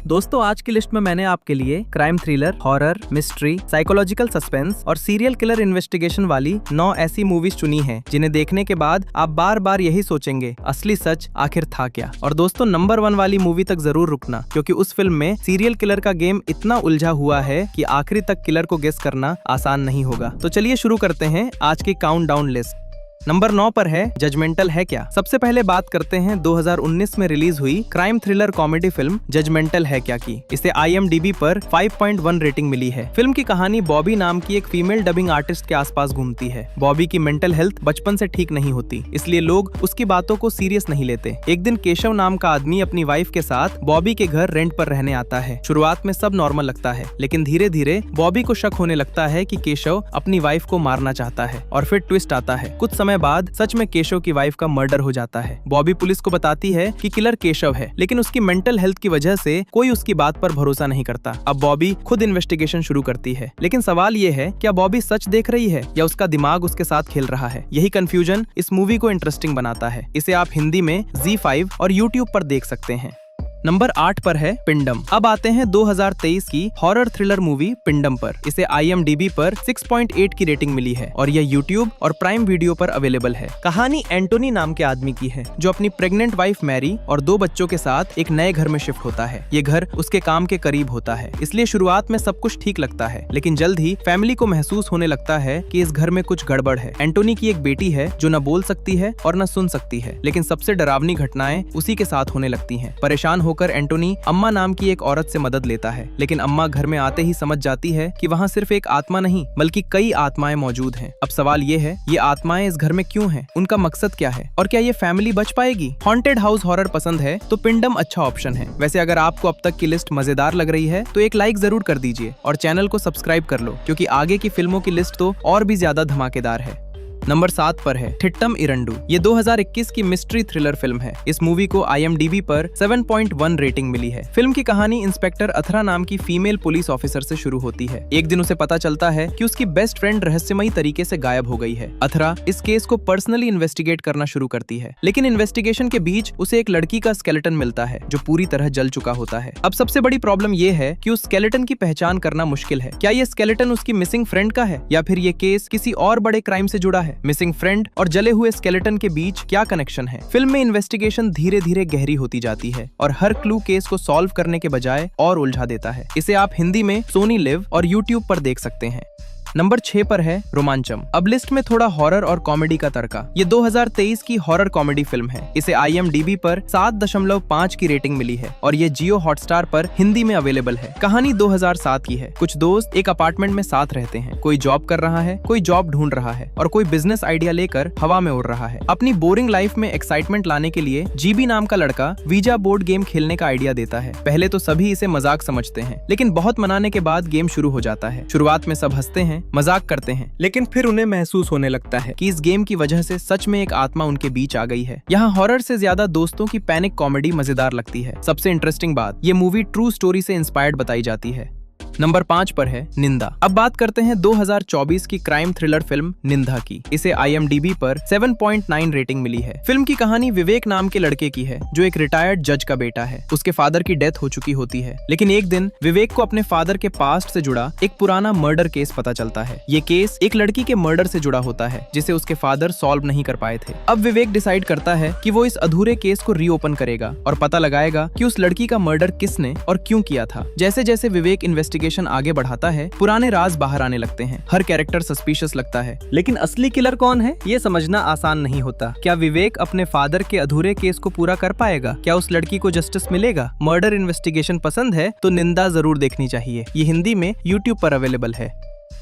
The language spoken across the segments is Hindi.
दोस्तों आज की लिस्ट में मैंने आपके लिए crime thriller, horror, mystery, psychological suspense और सीरियल किलर इन्वेस्टिगेशन वाली 9 ऐसी मूवीज चुनी हैं जिन्हें देखने के बाद आप बार बार यही सोचेंगे असली सच आखिर था क्या। और दोस्तों नंबर 1 वाली मूवी तक जरूर रुकना, क्योंकि उस फिल्म में सीरियल किलर का गेम इतना उलझा हुआ है कि आखिरी तक किलर को गेस करना आसान नहीं होगा। तो चलिए शुरू करते हैं आज की काउंटडाउन लिस्ट। नंबर 9 पर है जजमेंटल है क्या। सबसे पहले बात करते हैं 2019 में रिलीज हुई crime thriller comedy film Judgementall Hai Kya की। इसे IMDb पर 5.1 रेटिंग मिली है। फिल्म की कहानी बॉबी नाम की एक फीमेल डबिंग आर्टिस्ट के आसपास घूमती है। बॉबी की मेंटल हेल्थ बचपन से ठीक नहीं होती, इसलिए लोग उसकी बातों को सीरियस नहीं लेते। एक दिन केशव नाम का आदमी अपनी वाइफ के साथ बॉबी के घर रेंट पर रहने आता है। शुरुआत में सब नॉर्मल लगता है, लेकिन धीरे धीरे बॉबी को शक होने लगता है कि केशव अपनी वाइफ को मारना चाहता है। और फिर ट्विस्ट आता है, कुछ समय बाद सच में केशव की वाइफ का मर्डर हो जाता है। बॉबी पुलिस को बताती है कि किलर केशव है, लेकिन उसकी मेंटल हेल्थ की वजह से कोई उसकी बात पर भरोसा नहीं करता। अब बॉबी खुद इन्वेस्टिगेशन शुरू करती है, लेकिन सवाल ये है क्या बॉबी सच देख रही है या उसका दिमाग उसके साथ खेल रहा है। यही कंफ्यूजन इस मूवी को इंटरेस्टिंग बनाता है। इसे आप हिंदी में ZEE5 और YouTube पर देख सकते हैं। नंबर 8 पर है पिंडम। अब आते हैं 2023 की हॉरर थ्रिलर मूवी पिंडम पर। इसे IMDb पर 6.8 की रेटिंग मिली है और यह YouTube और प्राइम वीडियो पर अवेलेबल है। कहानी एंटोनी नाम के आदमी की है, जो अपनी प्रेग्नेंट वाइफ मैरी और 2 बच्चों के साथ एक नए घर में शिफ्ट होता है। ये घर उसके काम के करीब होता है, इसलिए शुरुआत में सब कुछ ठीक लगता है, लेकिन जल्द ही फैमिली को महसूस होने लगता है कि इस घर में कुछ गड़बड़ है। एंटोनी की एक बेटी है जो न बोल सकती है और न सुन सकती है, लेकिन सबसे डरावनी घटनाएं उसी के साथ होने लगती हैं। परेशान होकर एंटोनी अम्मा नाम की एक औरत से मदद लेता है, लेकिन अम्मा घर में आते ही समझ जाती है कि वहाँ सिर्फ एक आत्मा नहीं बल्कि कई आत्माएं मौजूद हैं। अब सवाल ये है, ये आत्माएं इस घर में क्यों हैं? उनका मकसद क्या है और क्या ये फैमिली बच पाएगी? हॉन्टेड हाउस हॉरर पसंद है तो पिंडम अच्छा ऑप्शन है। वैसे अगर आपको अब तक की लिस्ट मजेदार लग रही है तो एक लाइक जरूर कर दीजिए और चैनल को सब्सक्राइब कर लो, क्योंकि आगे की फिल्मों की लिस्ट तो और भी ज्यादा धमाकेदार है। नंबर 7 पर है थिट्टम इरंडू। ये 2021 की मिस्ट्री थ्रिलर फिल्म है। इस मूवी को IMDb पर 7.1 रेटिंग मिली है। फिल्म की कहानी इंस्पेक्टर अथरा नाम की फीमेल पुलिस ऑफिसर से शुरू होती है। एक दिन उसे पता चलता है कि उसकी बेस्ट फ्रेंड रहस्यमयी तरीके से गायब हो गई है। अथरा इस केस को पर्सनली इन्वेस्टिगेट करना शुरू करती है, लेकिन इन्वेस्टिगेशन के बीच उसे एक लड़की का स्केलेटन मिलता है जो पूरी तरह जल चुका होता है। अब सबसे बड़ी प्रॉब्लम ये है कि उस स्केलेटन की पहचान करना मुश्किल है। क्या ये स्केलेटन उसकी मिसिंग फ्रेंड का है या फिर ये केस किसी और बड़े क्राइम से जुड़ा है? मिसिंग फ्रेंड और जले हुए स्केलेटन के बीच क्या कनेक्शन है? फिल्म में इन्वेस्टिगेशन धीरे धीरे गहरी होती जाती है और हर क्लू केस को सॉल्व करने के बजाय और उलझा देता है। इसे आप हिंदी में सोनी लिव और YouTube पर देख सकते हैं। नंबर 6 पर है रोमांचम। अब लिस्ट में थोड़ा हॉरर और कॉमेडी का तड़का। ये 2023 की हॉरर कॉमेडी फिल्म है। इसे IMDb पर 7.5 की रेटिंग मिली है और ये जियो हॉटस्टार पर हिंदी में अवेलेबल है। कहानी 2007 की है। कुछ दोस्त एक अपार्टमेंट में साथ रहते हैं। कोई जॉब कर रहा है, कोई जॉब ढूंढ रहा है और कोई बिजनेस आइडिया लेकर हवा में उड़ रहा है। अपनी बोरिंग लाइफ में एक्साइटमेंट लाने के लिए GB नाम का लड़का वीजा बोर्ड गेम खेलने का आइडिया देता है। पहले तो सभी इसे मजाक समझते हैं, लेकिन बहुत मनाने के बाद गेम शुरू हो जाता है। शुरुआत में सब हंसते हैं, मजाक करते हैं, लेकिन फिर उन्हें महसूस होने लगता है कि इस गेम की वजह से सच में एक आत्मा उनके बीच आ गई है। यहाँ हॉरर से ज्यादा दोस्तों की पैनिक कॉमेडी मजेदार लगती है। सबसे इंटरेस्टिंग बात, ये मूवी ट्रू स्टोरी से इंस्पायर्ड बताई जाती है। नंबर 5 पर है निंदा। अब बात करते हैं 2024 की क्राइम थ्रिलर फिल्म निंदा की। इसे IMDb पर 7.9 रेटिंग मिली है। फिल्म की कहानी विवेक नाम के लड़के की है जो एक रिटायर्ड जज का बेटा है। उसके फादर की डेथ हो चुकी होती है, लेकिन एक दिन विवेक को अपने फादर के पास्ट से जुड़ा एक पुराना मर्डर केस पता चलता है। ये केस एक लड़की के मर्डर से जुड़ा होता है जिसे उसके फादर सॉल्व नहीं कर पाए थे। अब विवेक डिसाइड करता है कि वो इस अधूरे केस को रीओपन करेगा और पता लगाएगा कि उस लड़की का मर्डर किसने और क्यों किया था। जैसे जैसे विवेक इन्वेस्टिगेशन आगे बढ़ाता है, पुराने राज बाहर आने लगते हैं। हर कैरेक्टर सस्पिशियस लगता है, लेकिन असली किलर कौन है ये समझना आसान नहीं होता। क्या विवेक अपने फादर के अधूरे केस को पूरा कर पाएगा? क्या उस लड़की को जस्टिस मिलेगा? मर्डर इन्वेस्टिगेशन पसंद है तो निंदा जरूर देखनी चाहिए। ये हिंदी में YouTube पर अवेलेबल है।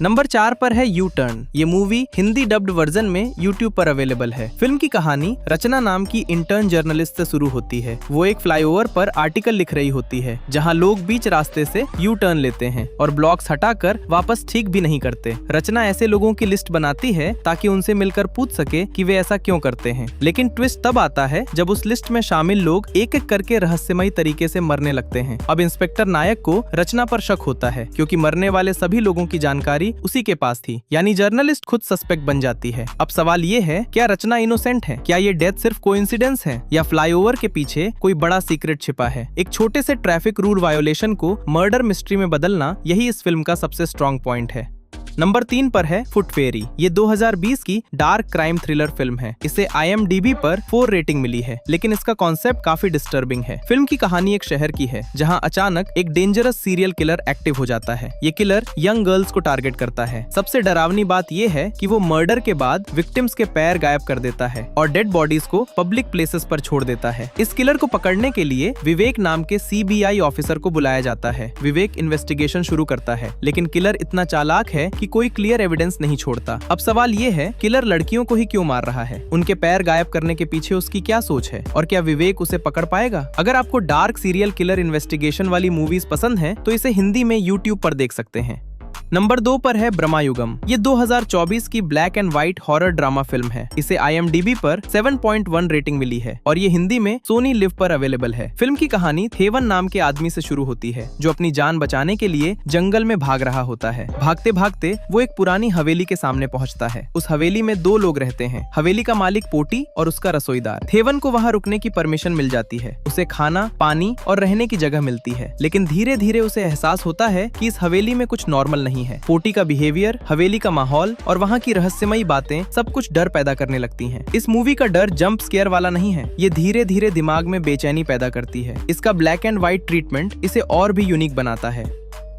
नंबर 4 पर है यू टर्न। ये मूवी हिंदी डब्ड वर्जन में YouTube पर अवेलेबल है। फिल्म की कहानी रचना नाम की इंटर्न जर्नलिस्ट से शुरू होती है। वो एक फ्लाईओवर पर आर्टिकल लिख रही होती है जहां लोग बीच रास्ते से यू टर्न लेते हैं और ब्लॉक्स हटाकर वापस ठीक भी नहीं करते। रचना ऐसे लोगों की लिस्ट बनाती है ताकि उनसे मिलकर पूछ सके कि वे ऐसा क्यों करते हैं, लेकिन ट्विस्ट तब आता है जब उस लिस्ट में शामिल लोग एक एक करके रहस्यमयी तरीके से मरने लगते हैं। अब इंस्पेक्टर नायक को रचना पर शक होता है क्योंकि मरने वाले सभी लोगों की जानकारी जानकारी उसी के पास थी, यानी जर्नलिस्ट खुद सस्पेक्ट बन जाती है। अब सवाल ये है, क्या रचना इनोसेंट है? क्या ये डेथ सिर्फ कोइंसिडेंस है या फ्लाईओवर के पीछे कोई बड़ा सीक्रेट छिपा है? एक छोटे से ट्रैफिक रूल वायोलेशन को मर्डर मिस्ट्री में बदलना, यही इस फिल्म का सबसे स्ट्रॉन्ग पॉइंट है। नंबर 3 पर है फुट फेरी। ये 2020 की डार्क क्राइम थ्रिलर फिल्म है। इसे IMDb पर 4 रेटिंग मिली है, लेकिन इसका कॉन्सेप्ट काफी डिस्टर्बिंग है। फिल्म की कहानी एक शहर की है जहां अचानक एक डेंजरस सीरियल किलर एक्टिव हो जाता है। ये किलर यंग गर्ल्स को टारगेट करता है। सबसे डरावनी बात ये है कि वो मर्डर के बाद विक्टिम्स के पैर गायब कर देता है और डेड बॉडीज को पब्लिक प्लेसेस पर छोड़ देता है। इस किलर को पकड़ने के लिए विवेक नाम के CBI ऑफिसर को बुलाया जाता है। विवेक इन्वेस्टिगेशन शुरू करता है, लेकिन किलर इतना चालाक है कि कोई क्लियर एविडेंस नहीं छोड़ता। अब सवाल ये है, किलर लड़कियों को ही क्यों मार रहा है? उनके पैर गायब करने के पीछे उसकी क्या सोच है और क्या विवेक उसे पकड़ पाएगा? अगर आपको डार्क सीरियल किलर इन्वेस्टिगेशन वाली मूवीज पसंद हैं, तो इसे हिंदी में YouTube पर देख सकते हैं। नंबर 2 पर है ब्रह्मायुगम। ये 2024 की black and white horror drama film है। इसे IMDb पर 7.1 रेटिंग मिली है और ये हिंदी में सोनी लिव पर अवेलेबल है। फिल्म की कहानी थेवन नाम के आदमी से शुरू होती है, जो अपनी जान बचाने के लिए जंगल में भाग रहा होता है। भागते भागते वो एक पुरानी हवेली के सामने पहुंचता है। उस हवेली में 2 लोग रहते हैं, हवेली का मालिक पोटी और उसका रसोईदार। थेवन को वहाँ रुकने की परमिशन मिल जाती है। उसे खाना, पानी और रहने की जगह मिलती है, लेकिन धीरे धीरे उसे एहसास होता है कि इस हवेली में कुछ नॉर्मल नहीं है। पोटी का बिहेवियर, हवेली का माहौल और वहाँ की रहस्यमयी बातें सब कुछ डर पैदा करने लगती हैं। इस मूवी का डर जंप स्केयर वाला नहीं है, ये धीरे धीरे दिमाग में बेचैनी पैदा करती है। इसका ब्लैक एंड व्हाइट ट्रीटमेंट इसे और भी यूनिक बनाता है।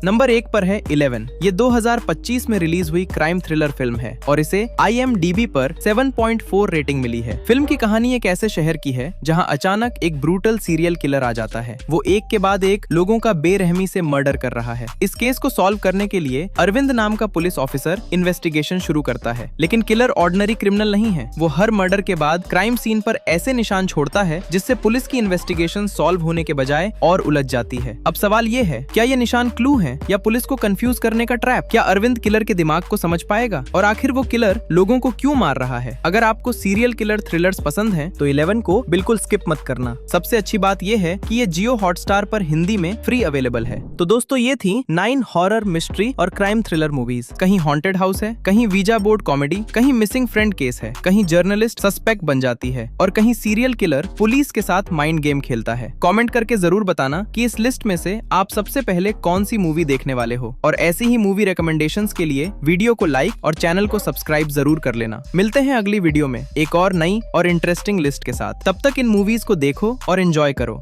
नंबर 1 पर है 11। ये 2025 में रिलीज हुई क्राइम थ्रिलर फिल्म है और इसे IMDb पर 7.4 रेटिंग मिली है। फिल्म की कहानी एक ऐसे शहर की है जहां अचानक एक ब्रूटल सीरियल किलर आ जाता है। वो एक के बाद एक लोगों का बेरहमी से मर्डर कर रहा है। इस केस को सॉल्व करने के लिए अरविंद नाम का पुलिस ऑफिसर इन्वेस्टिगेशन शुरू करता है, लेकिन किलर ऑर्डिनरी क्रिमिनल नहीं है। वो हर मर्डर के बाद क्राइम सीन पर ऐसे निशान छोड़ता है जिससे पुलिस की इन्वेस्टिगेशन सॉल्व होने के बजाय और उलझ जाती है। अब सवाल ये है, क्या ये निशान क्लू है या पुलिस को कंफ्यूज करने का ट्रैप? क्या अरविंद किलर के दिमाग को समझ पाएगा और आखिर वो किलर लोगों को क्यों मार रहा है? अगर आपको सीरियल किलर थ्रिलर्स पसंद हैं, तो 11 को बिल्कुल स्किप मत करना। सबसे अच्छी बात ये है कि ये जियो हॉटस्टार पर हिंदी में फ्री अवेलेबल है। तो दोस्तों, ये थी 9 हॉरर, मिस्ट्री और क्राइम थ्रिलर मूवीज। कहीं हॉन्टेड हाउस है, कहीं वीजा बोर्ड कॉमेडी, कहीं मिसिंग फ्रेंड केस है, कहीं जर्नलिस्ट सस्पेक्ट बन जाती है और कहीं सीरियल किलर पुलिस के साथ माइंड गेम खेलता है। कमेंट करके जरूर बताना कि इस लिस्ट में से आप सबसे पहले कौन सी मूवी देखने वाले हो, और ऐसी ही मूवी रिकमेंडेशंस के लिए वीडियो को लाइक और चैनल को सब्सक्राइब जरूर कर लेना। मिलते हैं अगली वीडियो में एक और नई और इंटरेस्टिंग लिस्ट के साथ। तब तक इन मूवीज को देखो और एंजॉय करो।